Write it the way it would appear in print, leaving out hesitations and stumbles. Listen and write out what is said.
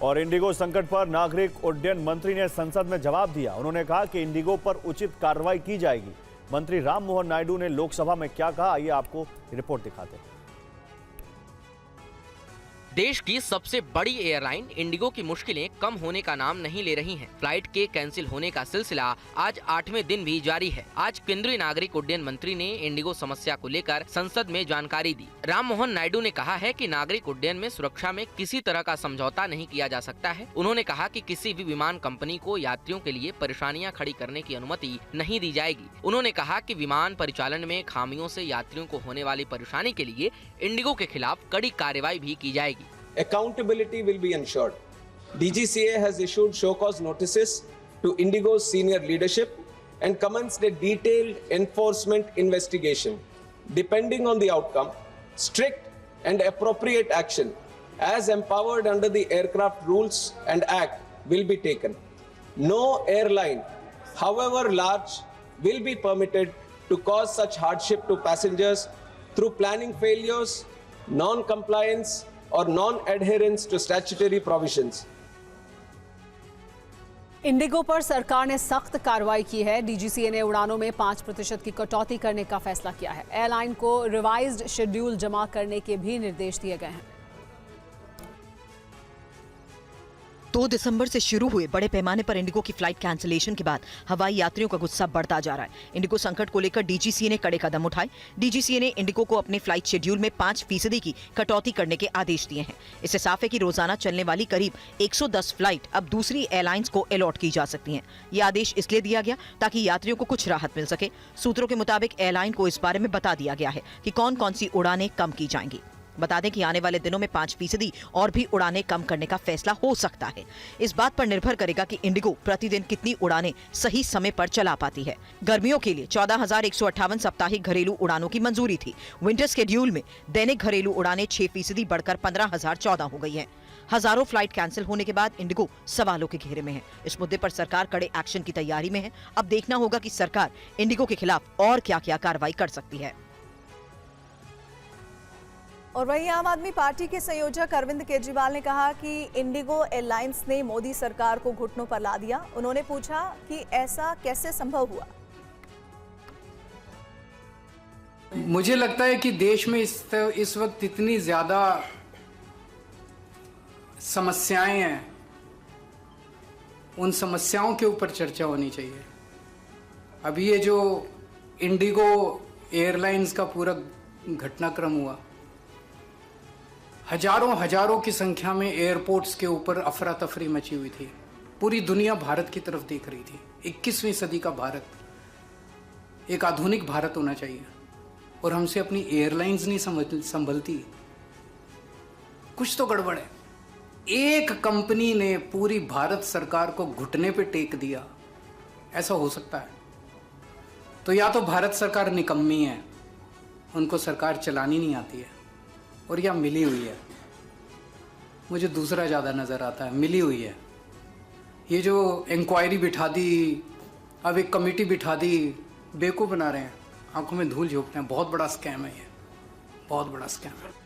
और इंडिगो संकट पर नागरिक उड्डयन मंत्री ने संसद में जवाब दिया। उन्होंने कहा कि इंडिगो पर उचित कार्रवाई की जाएगी। मंत्री राममोहन नायडू ने लोकसभा में क्या कहा, आइए आपको रिपोर्ट दिखाते हैं। देश की सबसे बड़ी एयरलाइन इंडिगो की मुश्किलें कम होने का नाम नहीं ले रही हैं। फ्लाइट के कैंसिल होने का सिलसिला आज 8वें दिन भी जारी है। आज केंद्रीय नागरिक उड्डयन मंत्री ने इंडिगो समस्या को लेकर संसद में जानकारी दी। राममोहन नायडू ने कहा है कि नागरिक उड्डयन में सुरक्षा में किसी तरह का समझौता नहीं किया जा सकता है। उन्होंने कहा कि किसी भी विमान कंपनी को यात्रियों के लिए परेशानियां खड़ी करने की अनुमति नहीं दी जाएगी। उन्होंने कहा कि विमान परिचालन में खामियों से यात्रियों को होने वाली परेशानी के लिए इंडिगो के खिलाफ कड़ी कार्रवाई भी की जाएगी। Accountability will be ensured. DGCA has issued show cause notices to Indigo's senior leadership and commenced a detailed enforcement investigation. Depending on the outcome, strict and appropriate action as empowered under the aircraft rules and act will be taken. No airline, however large, will be permitted to cause such hardship to passengers through planning failures, non-compliance और non-adherence to statutory provisions. Indigo पर सरकार ने सख्त कार्रवाई की है। DGCA ने उड़ानों में 5% की कटौती करने का फैसला किया है। एयरलाइन को रिवाइज्ड शेड्यूल जमा करने के भी निर्देश दिए गए हैं। 2 दिसंबर से शुरू हुए बड़े पैमाने पर इंडिगो की फ्लाइट कैंसिलेशन के बाद हवाई यात्रियों का गुस्सा बढ़ता जा रहा है। इंडिगो संकट को लेकर डीजीसीए ने कड़े कदम उठाए। डीजीसीए ने इंडिगो को अपने फ्लाइट शेड्यूल में 5% की कटौती करने के आदेश दिए हैं। इससे साफ है कि रोजाना चलने वाली करीब 110 फ्लाइट अब दूसरी एयरलाइंस को अलॉट की जा सकती हैं। ये आदेश इसलिए दिया गया ताकि यात्रियों को कुछ राहत मिल सके। सूत्रों के मुताबिक एयरलाइन को इस बारे में बता दिया गया है कि कौन कौन सी उड़ानें कम की जाएंगी। बता दें कि आने वाले दिनों में 5% और भी उड़ानें कम करने का फैसला हो सकता है। इस बात पर निर्भर करेगा कि इंडिगो प्रतिदिन कितनी उड़ानें सही समय पर चला पाती है। गर्मियों के लिए 14,158 साप्ताहिक घरेलू उड़ानों की मंजूरी थी। विंटर शेड्यूल में दैनिक घरेलू उड़ानें 6% बढ़कर 15,014 हो गई हैं। हजारों फ्लाइट कैंसिल होने के बाद इंडिगो सवालों के घेरे में है। इस मुद्दे पर सरकार कड़े एक्शन की तैयारी में है। अब देखना होगा कि सरकार इंडिगो के खिलाफ और क्या-क्या कार्रवाई कर सकती है। और वहीं आम आदमी पार्टी के संयोजक अरविंद केजरीवाल ने कहा कि इंडिगो एयरलाइंस ने मोदी सरकार को घुटनों पर ला दिया। उन्होंने पूछा कि ऐसा कैसे संभव हुआ। मुझे लगता है कि देश में इस वक्त इतनी ज्यादा समस्याएं हैं, उन समस्याओं के ऊपर चर्चा होनी चाहिए। अभी ये जो इंडिगो एयरलाइंस का पूरा घटनाक्रम हुआ, हजारों की संख्या में एयरपोर्ट्स के ऊपर अफरा तफरी मची हुई थी। पूरी दुनिया भारत की तरफ देख रही थी। 21वीं सदी का भारत एक आधुनिक भारत होना चाहिए और हमसे अपनी एयरलाइंस नहीं संभलती। कुछ तो गड़बड़ है। एक कंपनी ने पूरी भारत सरकार को घुटने पे टेक दिया, ऐसा हो सकता है? तो या तो भारत सरकार निकम्मी है, उनको सरकार चलानी नहीं आती है, और या मिली हुई है। मुझे दूसरा ज़्यादा नज़र आता है, मिली हुई है। ये जो इंक्वायरी बिठा दी, अब एक कमेटी बिठा दी, बेवकूफ़ बना रहे हैं, आंखों में धूल झोंकते हैं। बहुत बड़ा स्कैम है ये, बहुत बड़ा स्कैम है।